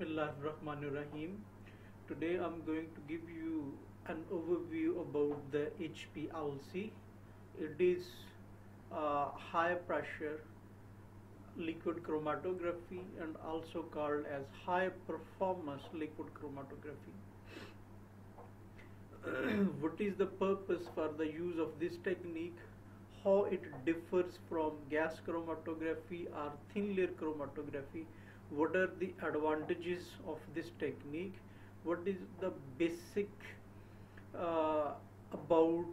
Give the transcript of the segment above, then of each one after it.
Bismillahirrahmanirrahim. Today I'm going to give you an overview about the HPLC. It is high pressure liquid chromatography and also called as high performance liquid chromatography. What is the purpose for the use of this technique? How it differs from gas chromatography or thin layer chromatography? What are the advantages of this technique? What is the basic about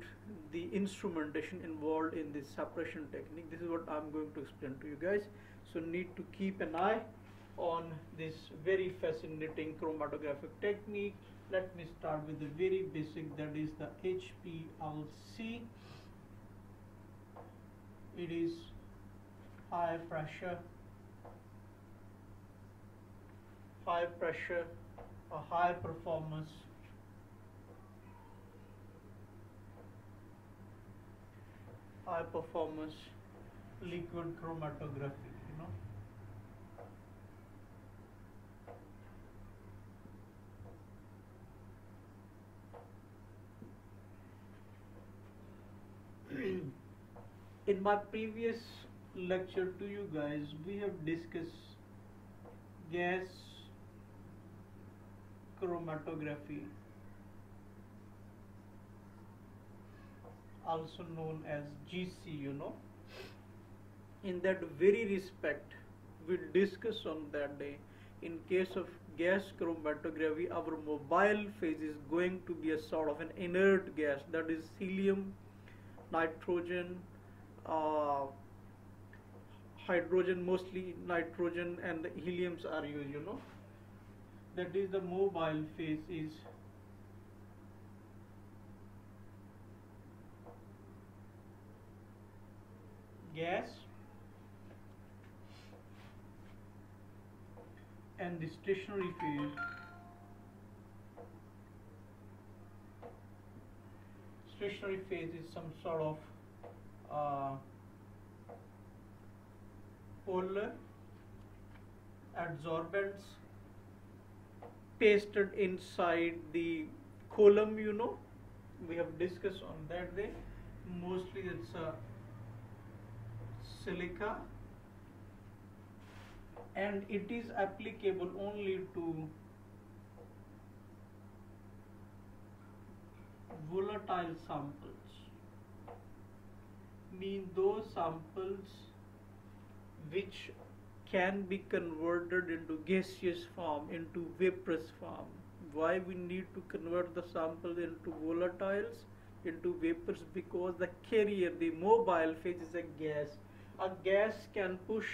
the instrumentation involved in this separation technique? This is what I'm going to explain to you guys. So need to keep an eye on this very fascinating chromatographic technique. Let me start with the very basic, that is the HPLC. It is high pressure, a high performance liquid chromatography, In my previous lecture to you guys, we have discussed gas chromatography, also known as GC. In that very respect, we discussed on that day, in case of gas chromatography, our mobile phase is going to be a sort of an inert gas, that is helium, nitrogen, hydrogen, mostly nitrogen and the heliums are used, that is the mobile phase is gas, and the stationary phase is some sort of polar adsorbents pasted inside the column. We have discussed on that day. Mostly it's silica, and it is applicable only to volatile samples, mean those samples which can be converted into gaseous form, into vaporous form. Why we need to convert the sample into volatiles, into vapors? Because the carrier, the mobile phase, is a gas. A gas can push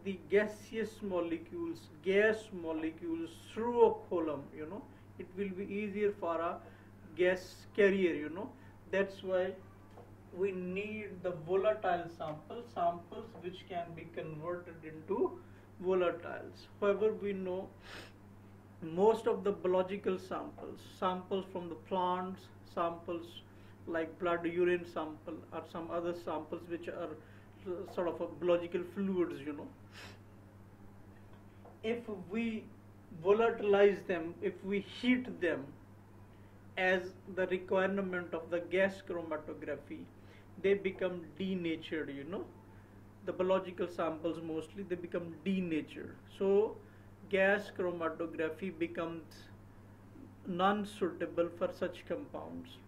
the gaseous molecules, gas molecules through a column. It will be easier for a gas carrier. That's why we need the volatile samples which can be converted into volatiles. However, we know most of the biological samples from the plants, samples like blood, urine sample, or some other samples which are sort of a biological fluids, if we volatilize them, if we heat them as the requirement of the gas chromatography, they become denatured. The biological samples mostly, they become denatured. So gas chromatography becomes non-suitable for such compounds.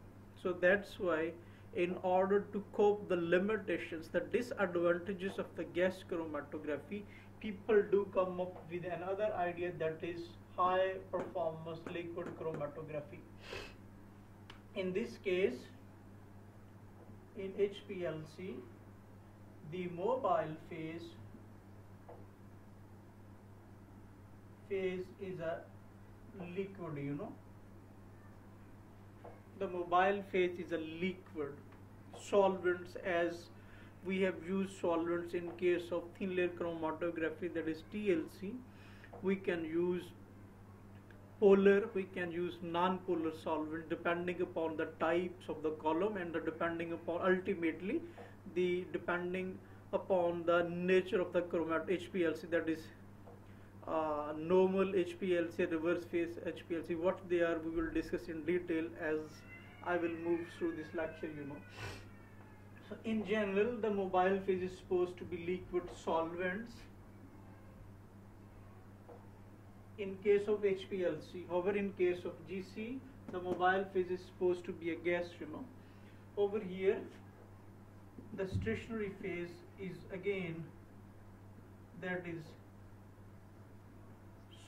So that's why, in order to cope the limitations, the disadvantages of the gas chromatography, people do come up with another idea, that is high performance liquid chromatography. In this case, in HPLC, the mobile phase is a liquid. The mobile phase is a liquid. Solvents, as we have used solvents in case of thin layer chromatography, that is TLC, we can use polar, we can use non-polar solvent depending upon the types of the column and depending upon ultimately depending upon the nature of the HPLC, that is normal HPLC, reverse phase HPLC. What they are, we will discuss in detail as I will move through this lecture, you know. So in general, the mobile phase is supposed to be liquid solvents in case of HPLC. However, in case of GC, the mobile phase is supposed to be a gas, you know. Over here, the stationary phase is again, that is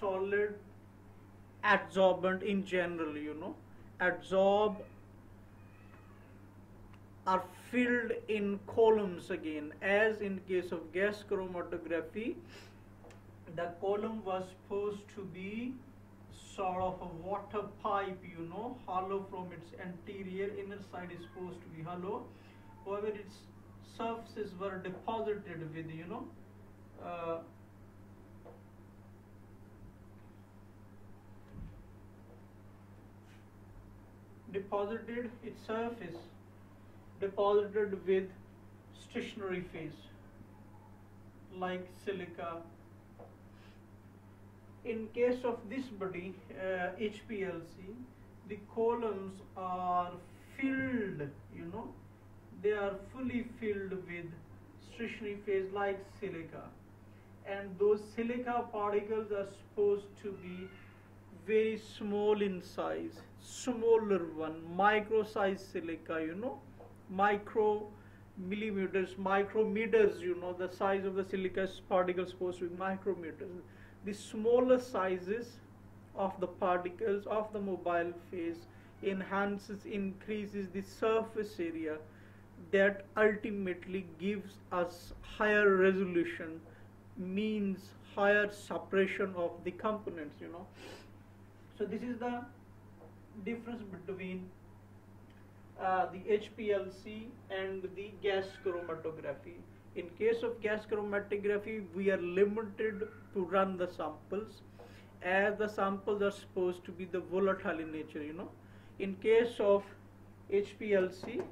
solid adsorbent in general, you know. Adsorb are filled in columns again, as in case of gas chromatography, the column was supposed to be sort of a water pipe, you know, hollow from its anterior, inner side is supposed to be hollow. However, its surfaces were deposited with, you know, deposited its surface deposited with stationary phase like silica. In case of this body, HPLC, the columns are filled, you know, they are fully filled with stationary phase like silica, and those silica particles are supposed to be very small in size, smaller one, micro size silica, you know, micrometers, you know, the size of the silica particle is supposed to be micrometers. The smaller sizes of the particles of the mobile phase increases the surface area, that ultimately gives us higher resolution, means higher separation of the components, you know. So this is the difference between the HPLC and the gas chromatography. In case of gas chromatography, we are limited to run the samples, as the samples are supposed to be the volatile in nature, you know. In case of HPLC,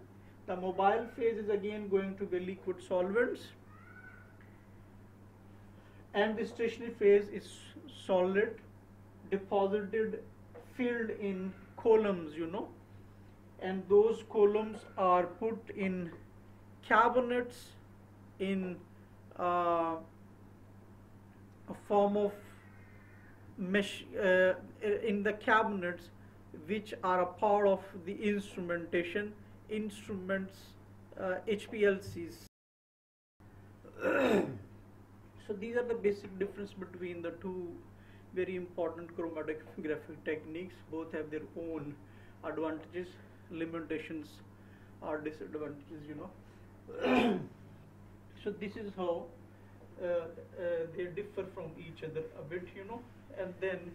the mobile phase is again going to be liquid solvents, and the stationary phase is solid, deposited, filled in columns, you know, and those columns are put in cabinets in a form of mesh, in the cabinets which are a part of the instrumentation instruments, HPLCs. So these are the basic difference between the two very important chromatographic techniques. Both have their own advantages, limitations, or disadvantages, you know. So this is how they differ from each other a bit, you know. And then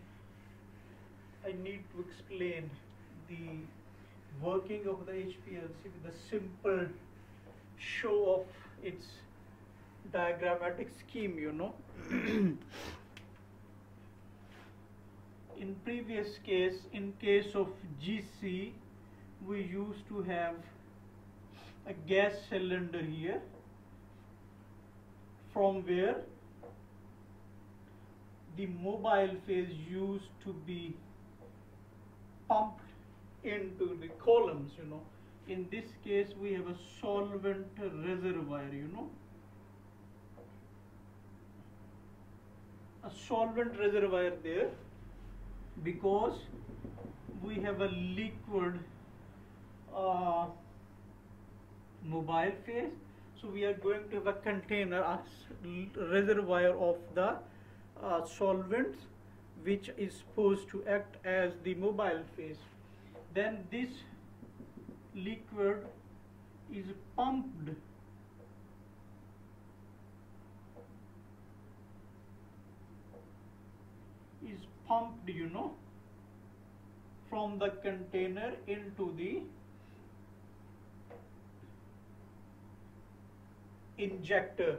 I need to explain the working of the HPLC with a simple show of its diagrammatic scheme, you know. In previous case, in case of GC, we used to have a gas cylinder here, from where the mobile phase used to be pumped into the columns, you know. In this case, we have a solvent reservoir, you know. A solvent reservoir there, because we have a liquid mobile phase, so we are going to have a container, a reservoir of the solvents, which is supposed to act as the mobile phase. Then this liquid is pumped you know, from the container into the injector.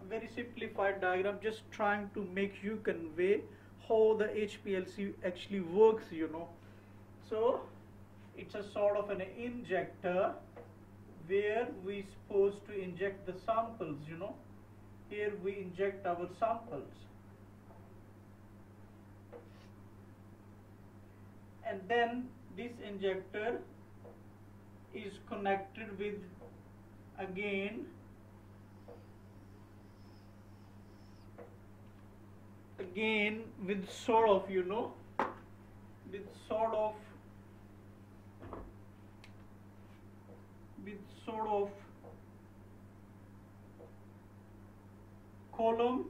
A very simplified diagram, just trying to make you convey how the HPLC actually works, you know. So it's a sort of an injector where we supposed to inject the samples, you know. Here we inject our samples. And then this injector is connected with, again, with sort of, you know, with sort of column,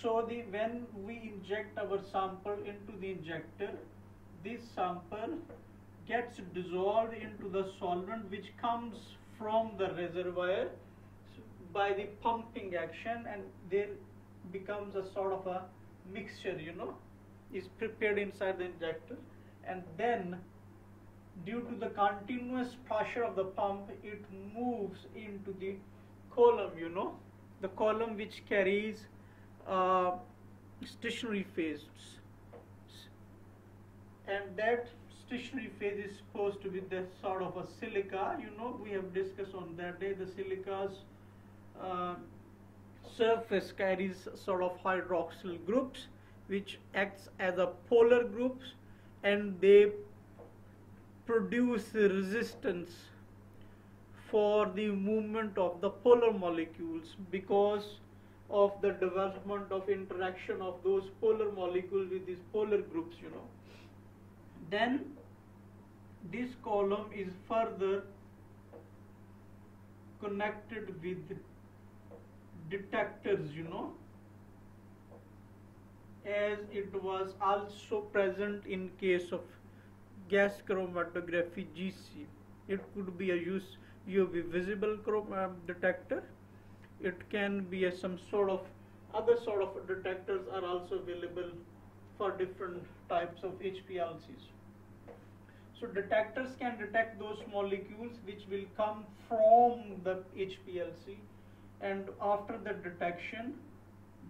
so when we inject our sample into the injector, this sample gets dissolved into the solvent which comes from the reservoir by the pumping action, and there becomes a sort of a mixture, you know, is prepared inside the injector, and then due to the continuous pressure of the pump, it moves into the column, you know, the column which carries stationary phase, and that stationary phase is supposed to be the sort of a silica, you know, we have discussed on that day. The silica's surface carries sort of hydroxyl groups which acts as a polar groups, and they produce resistance for the movement of the polar molecules because of the development of interaction of those polar molecules with these polar groups, you know. Then this column is further connected with detectors, you know, as it was also present in case of gas chromatography GC. It could be a UV visible detector. It can be some sort of other sort of detectors are also available for different types of HPLCs. So detectors can detect those molecules which will come from the HPLC, and after the detection,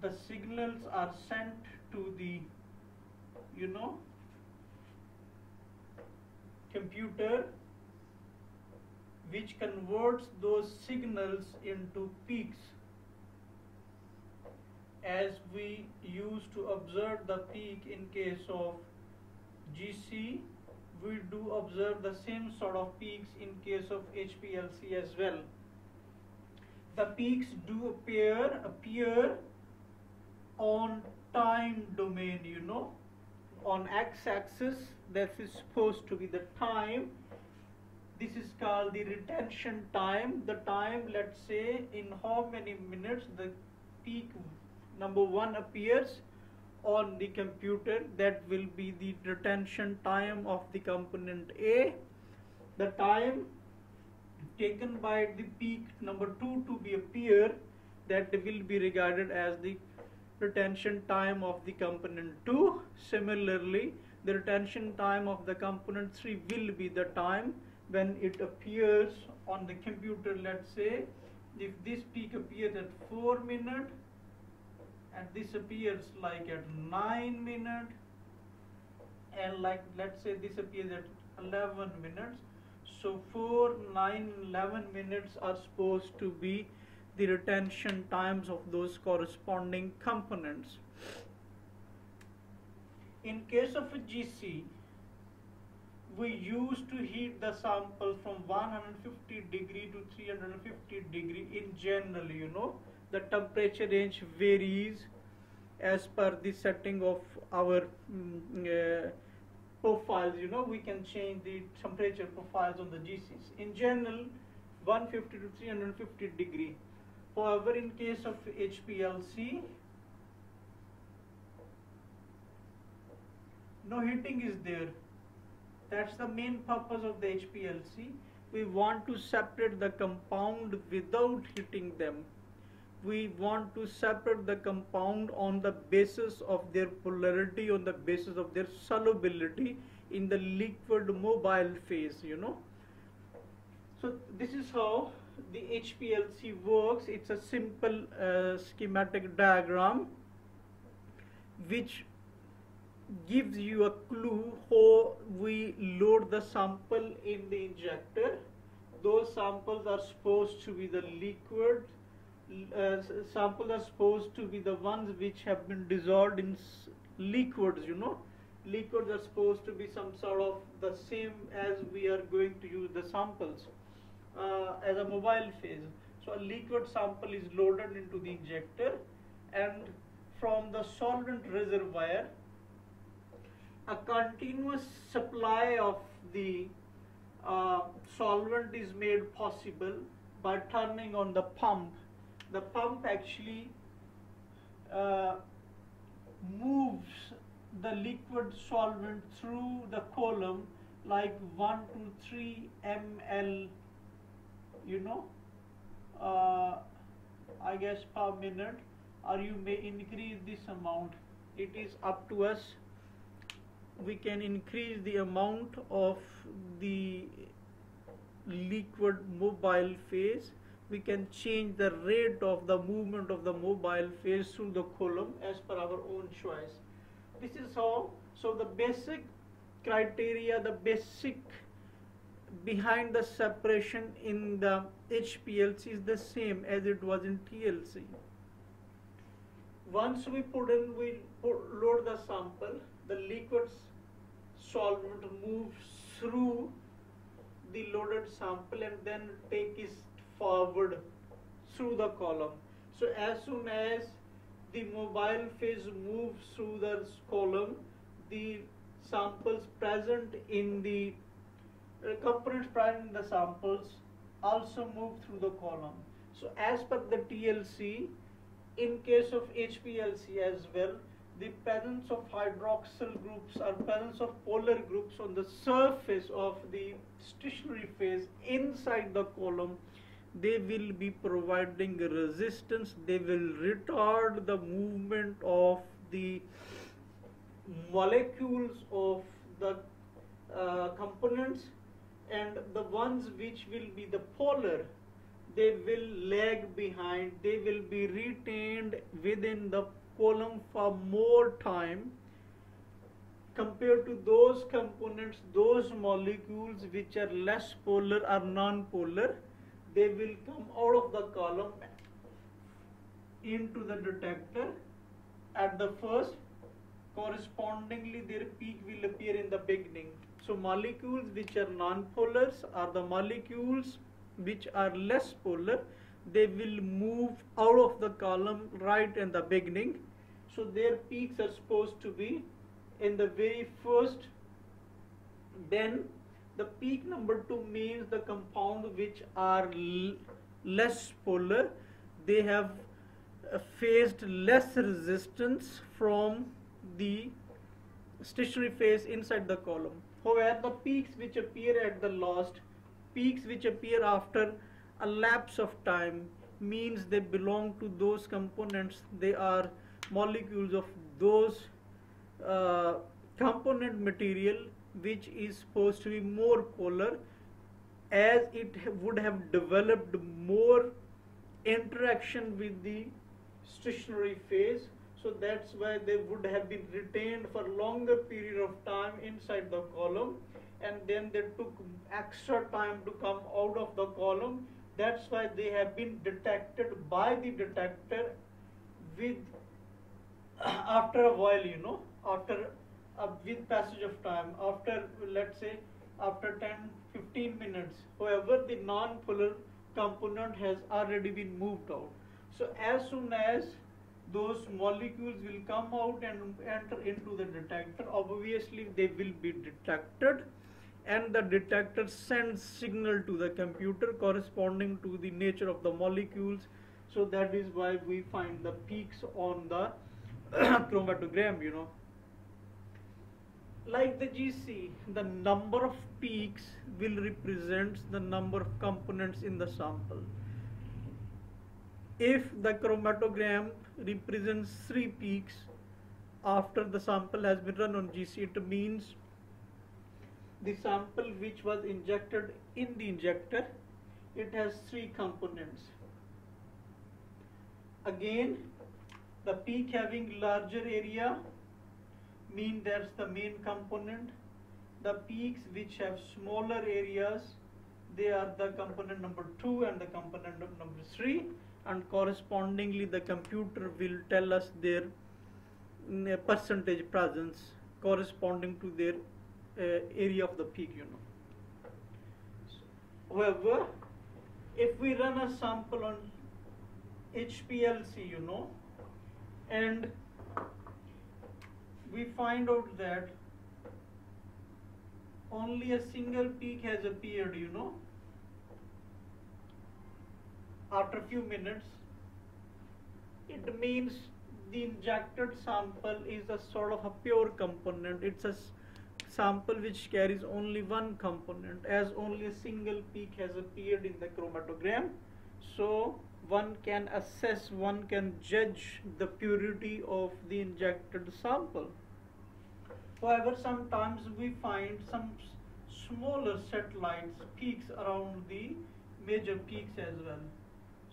the signals are sent to the, you know, computer, which converts those signals into peaks. As we used to observe the peak in case of GC, we do observe the same sort of peaks in case of HPLC as well. The peaks do appear on time domain, you know. On x-axis, that is supposed to be the time. This is called the retention time. The time, let's say, in how many minutes the peak number 1 appears on the computer, that will be the retention time of the component A. The time taken by the peak number 2 to be appear, that will be regarded as the retention time of the component 2. Similarly, the retention time of the component 3 will be the time when it appears on the computer. Let's say if this peak appears at 4 minutes and this appears like at 9 minutes, and like let's say this appears at 11 minutes, so 4, 9, 11 minutes are supposed to be the retention times of those corresponding components. In case of a GC, we used to heat the sample from 150 degree to 350 degree in general, you know. The temperature range varies as per the setting of our profiles, you know. We can change the temperature profiles on the GCs. In general, 150 to 350 degree. However, in case of HPLC, no heating is there. That's the main purpose of the HPLC. We want to separate the compound without heating them. We want to separate the compound on the basis of their polarity, on the basis of their solubility in the liquid mobile phase, you know. So this is how the HPLC works, it's a simple schematic diagram which gives you a clue how we load the sample in the injector. Those samples are supposed to be the liquid samples are supposed to be the ones which have been dissolved in liquids, you know. Liquids are supposed to be some sort of the same as we are going to use the samples as a mobile phase. So a liquid sample is loaded into the injector, and from the solvent reservoir a continuous supply of the solvent is made possible by turning on the pump. The pump actually moves the liquid solvent through the column like 1 to 3 ml, you know, I guess per minute, or you may increase this amount. It is up to us. We can increase the amount of the liquid mobile phase. We can change the rate of the movement of the mobile phase through the column as per our own choice. This is how. So the basic criteria, the basic behind the separation in the HPLC is the same as it was in TLC. Once we load the sample, the liquid solvent moves through the loaded sample and then take it forward through the column. So as soon as the mobile phase moves through the column, the samples present in the components present in the samples also move through the column. So as per the TLC, in case of HPLC as well, the presence of hydroxyl groups or presence of polar groups on the surface of the stationary phase inside the column, they will be providing resistance. They will retard the movement of the molecules of the components, and the ones which will be the polar, they will lag behind. They will be retained within the column for more time compared to those components, those molecules which are less polar or non-polar. They will come out of the column into the detector at the first. Correspondingly, their peak will appear in the beginning. So molecules which are non-polars are the molecules which are less polar. They will move out of the column right in the beginning. So their peaks are supposed to be in the very first. Then the peak number 2 means the compound which are less polar. They have faced less resistance from the stationary phase inside the column. However, the peaks which appear at the last, peaks which appear after a lapse of time, means they belong to those components. They are molecules of those component material which is supposed to be more polar, as it would have developed more interaction with the stationary phase. So that's why they would have been retained for longer period of time inside the column, and then they took extra time to come out of the column. That's why they have been detected by the detector with after a while, you know, after with passage of time, after, let's say, after 10-15 minutes. However, the non-polar component has already been moved out. So as soon as those molecules will come out and enter into the detector, obviously they will be detected, and the detector sends signal to the computer corresponding to the nature of the molecules. So that is why we find the peaks on the chromatogram, you know. Like the GC, the number of peaks will represent the number of components in the sample. If the chromatogram represents 3 peaks after the sample has been run on GC, it means the sample which was injected in the injector, it has three components. Again, the peak having larger area mean that's the main component. The peaks which have smaller areas, they are the component number 2 and the component number 3, and correspondingly the computer will tell us their percentage presence corresponding to their area of the peak, you know. However, if we run a sample on HPLC, you know, and we find out that only a single peak has appeared, you know, after a few minutes, it means the injected sample is a sort of a pure component. It's a sample which carries only one component, as only a single peak has appeared in the chromatogram. So one can assess, one can judge the purity of the injected sample. However, sometimes we find some smaller satellites, peaks around the major peaks as well.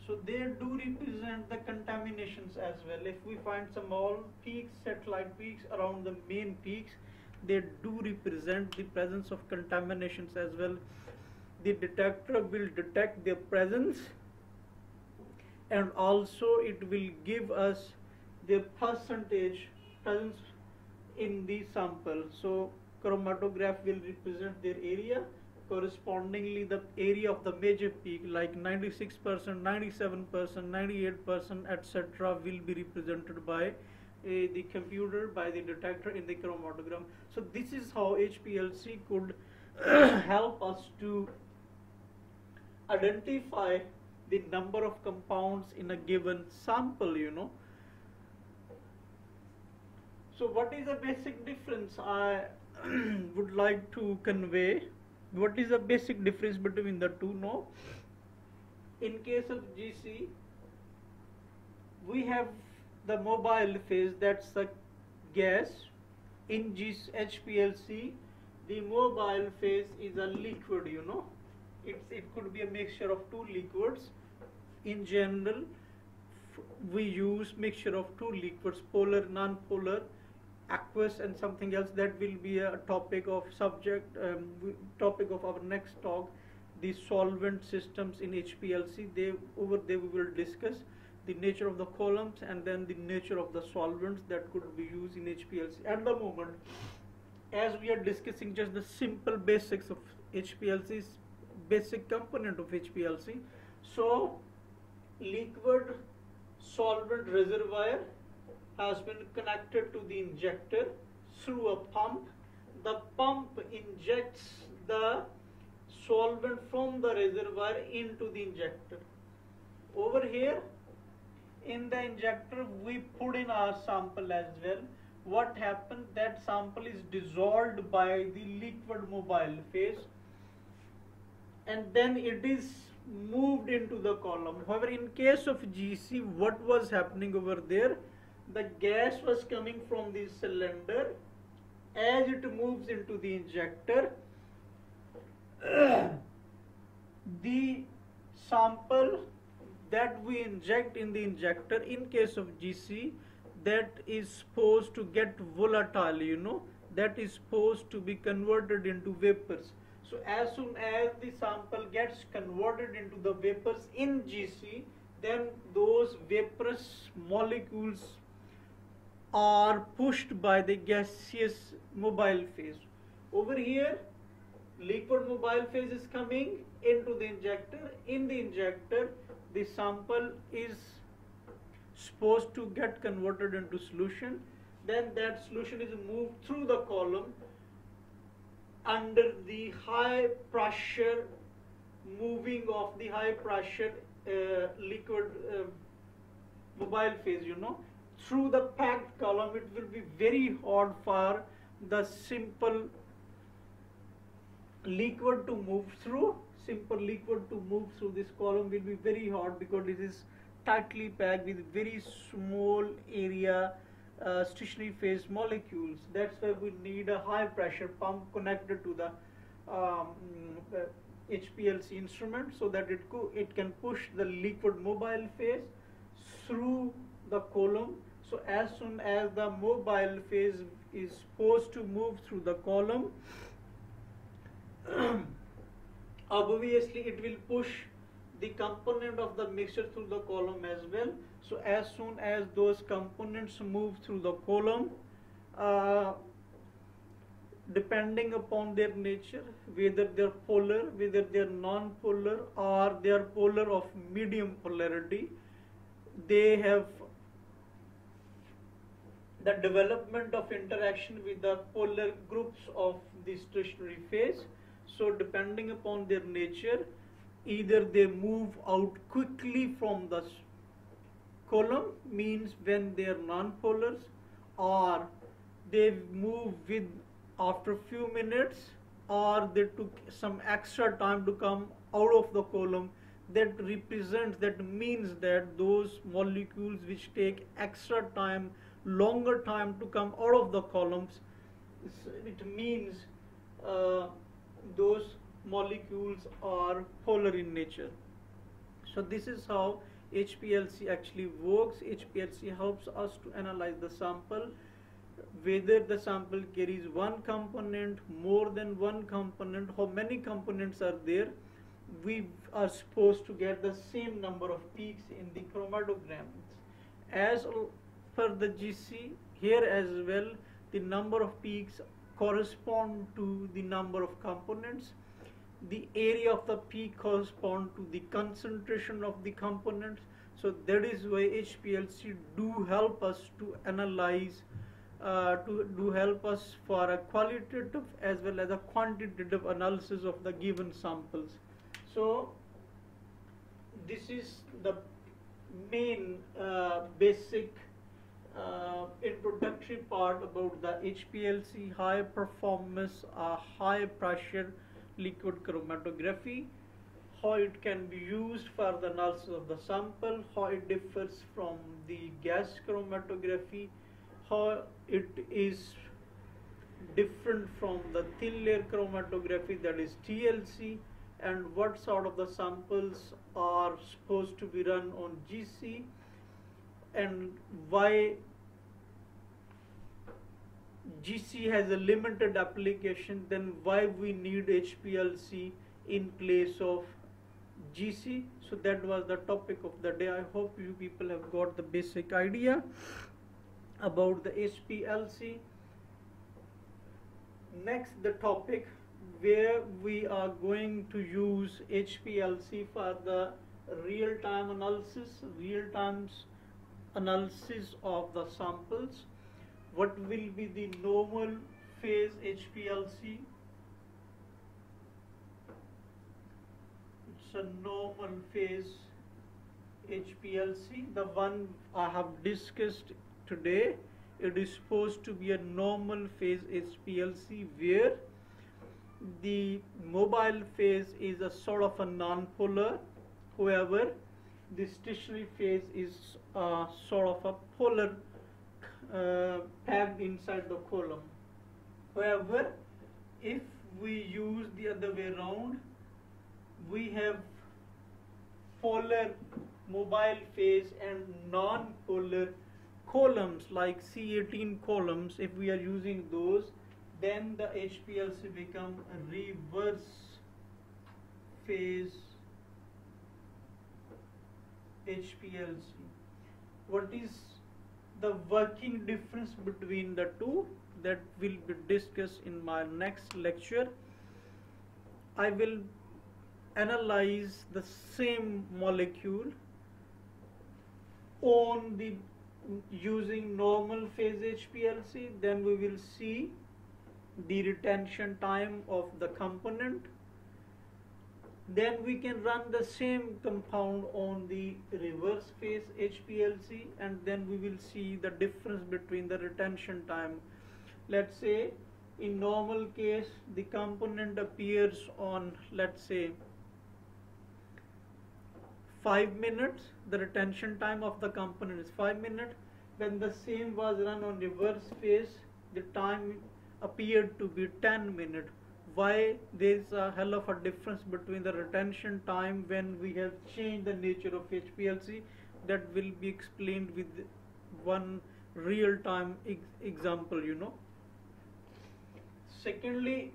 So they do represent the contaminations as well. If we find small peaks, satellite peaks around the main peaks, they do represent the presence of contaminations as well. The detector will detect their presence, and also it will give us their percentage presence in the sample. So chromatograph will represent their area. Correspondingly, the area of the major peak like 96%, 97%, 98%, etc. will be represented by the computer, by the detector in the chromatogram. So this is how HPLC could help us to identify the number of compounds in a given sample, you know. So what is the basic difference I would like to convey? What is the basic difference between the two? No. In case of GC, we have the mobile phase, that's the gas. In HPLC, the mobile phase is a liquid, you know. It could be a mixture of two liquids. In general, we use mixture of two liquids, polar, non-polar, aqueous, and something else. That will be a topic of topic of our next talk, the solvent systems in HPLC. Over there we will discuss the nature of the columns and then the nature of the solvents that could be used in HPLC. At the moment, as we are discussing just the simple basics of HPLC's basic component of HPLC. So liquid solvent reservoir has been connected to the injector through a pump. The pump injects the solvent from the reservoir into the injector. Over here in the injector we put in our sample as well. What happened? That sample is dissolved by the liquid mobile phase, and then it is moved into the column. However, in case of GC, what was happening over there? The gas was coming from the cylinder. As it moves into the injector, the sample that we inject in the injector, in case of GC, that is supposed to get volatile, you know, that is supposed to be converted into vapors. So as soon as the sample gets converted into the vapors in GC, then those vaporous molecules are pushed by the gaseous mobile phase. Over here, liquid mobile phase is coming into the injector. In the injector, the sample is supposed to get converted into solution. Then that solution is moved through the column under the high pressure moving of the high pressure liquid mobile phase, you know. Through the packed column, it will be very hard for the simple liquid to move through. Simple liquid to move through this column will be very hard because it is tightly packed with very small area stationary phase molecules. That's why we need a high pressure pump connected to the HPLC instrument so that it can push the liquid mobile phase through the column. So as soon as the mobile phase is supposed to move through the column, obviously it will push the component of the mixture through the column as well. So as soon as those components move through the column, depending upon their nature, whether they're polar, whether they're non-polar, or they're polar of medium polarity, they have the development of interaction with the polar groups of the stationary phase. So depending upon their nature, either they move out quickly from the column, means when they are non-polars, or they move with after few minutes, or they took some extra time to come out of the column. That represents, that means that those molecules which take extra time, longer time to come out of the columns, it means those molecules are polar in nature. So this is how HPLC actually works. HPLC helps us to analyze the sample, whether the sample carries one component, more than one component, how many components are there. We are supposed to get the same number of peaks in the chromatograms. As per the GC, here as well, the number of peaks correspond to the number of components. The area of the peak correspond to the concentration of the components. So that is why HPLC do help us to analyze, to help us for a qualitative as well as a quantitative analysis of the given samples. So this is the main basic introductory part about the HPLC, high performance, high pressure liquid chromatography, how it can be used for the analysis of the sample, how it differs from the gas chromatography, how it is different from the thin layer chromatography, that is TLC, and what sort of the samples are supposed to be run on GC, and why GC has a limited application, then why we need HPLC in place of GC. So that was the topic of the day. I hope you people have got the basic idea about the HPLC. Next, the topic where we are going to use HPLC for the real-time analysis of the samples. What will be the normal phase HPLC? It's a normal phase HPLC. The one I have discussed today, it is supposed to be a normal phase HPLC where the mobile phase is a sort of a non-polar. However, the stationary phase is sort of a polar, packed inside the column. However, if we use the other way around, we have polar mobile phase and non-polar columns like C18 columns. If we are using those, then the HPLC become a reverse phase HPLC. What is the working difference between the two? That will be discussed in my next lecture. I will analyze the same molecule on the using normal phase HPLC, then we will see the retention time of the component. Then we can run the same compound on the reverse phase HPLC, and then we will see the difference between the retention time. Let's say in normal case the component appears on, let's say, 5 minutes, the retention time of the component is 5 minutes. When the same was run on reverse phase, the time appeared to be 10 minutes. why there is a hell of a difference between the retention time when we have changed the nature of HPLC. That will be explained with one real time example, you know. Secondly,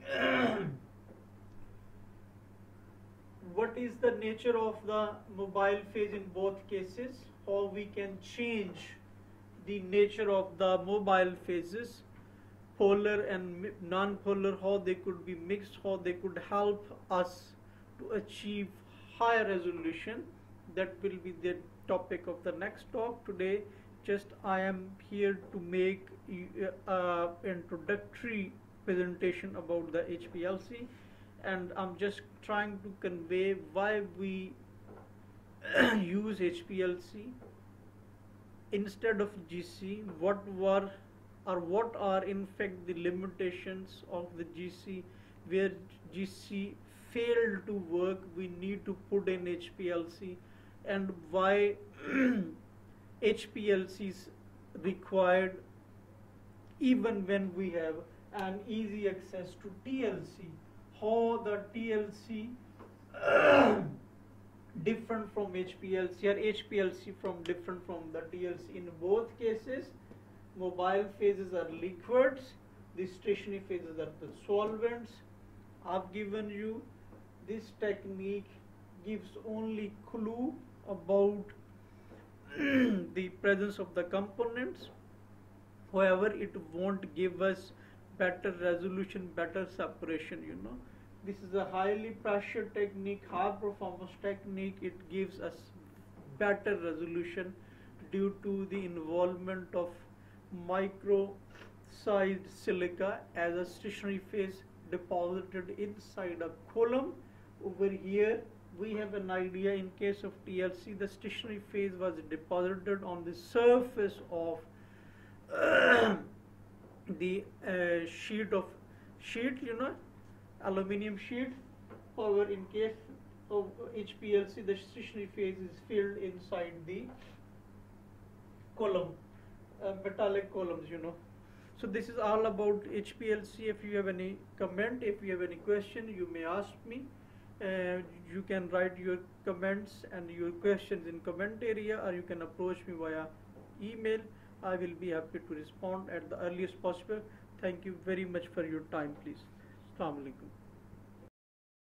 what is the nature of the mobile phase in both cases, how we can change the nature of the mobile phases, polar and non-polar, how they could be mixed, how they could help us to achieve higher resolution. That will be the topic of the next talk. Today just I am here to make introductory presentation about the HPLC, and I'm just trying to convey why we use HPLC instead of GC, what are in fact the limitations of the GC, where GC failed to work, we need to put in HPLC, and why HPLC is required even when we have an easy access to TLC. How the TLC different from HPLC, or HPLC from different from the TLC. In both cases, mobile phases are liquids, the stationary phases are the solvents. I've given you this technique, gives only clue about the presence of the components. However, it won't give us better resolution, better separation, you know. This is a highly pressure technique, high performance technique. It gives us better resolution due to the involvement of micro sized silica as a stationary phase deposited inside a column. Over here we have an idea, in case of TLC the stationary phase was deposited on the surface of the sheet, you know, aluminium sheet. However, in case of HPLC, the stationary phase is filled inside the column, metallic columns, you know. So this is all about HPLC. If you have any comment, if you have any question, you may ask me. You can write your comments and your questions in comment area, or you can approach me via email. I will be happy to respond at the earliest possible. Thank you very much for your time, please. Assalamu alaikum.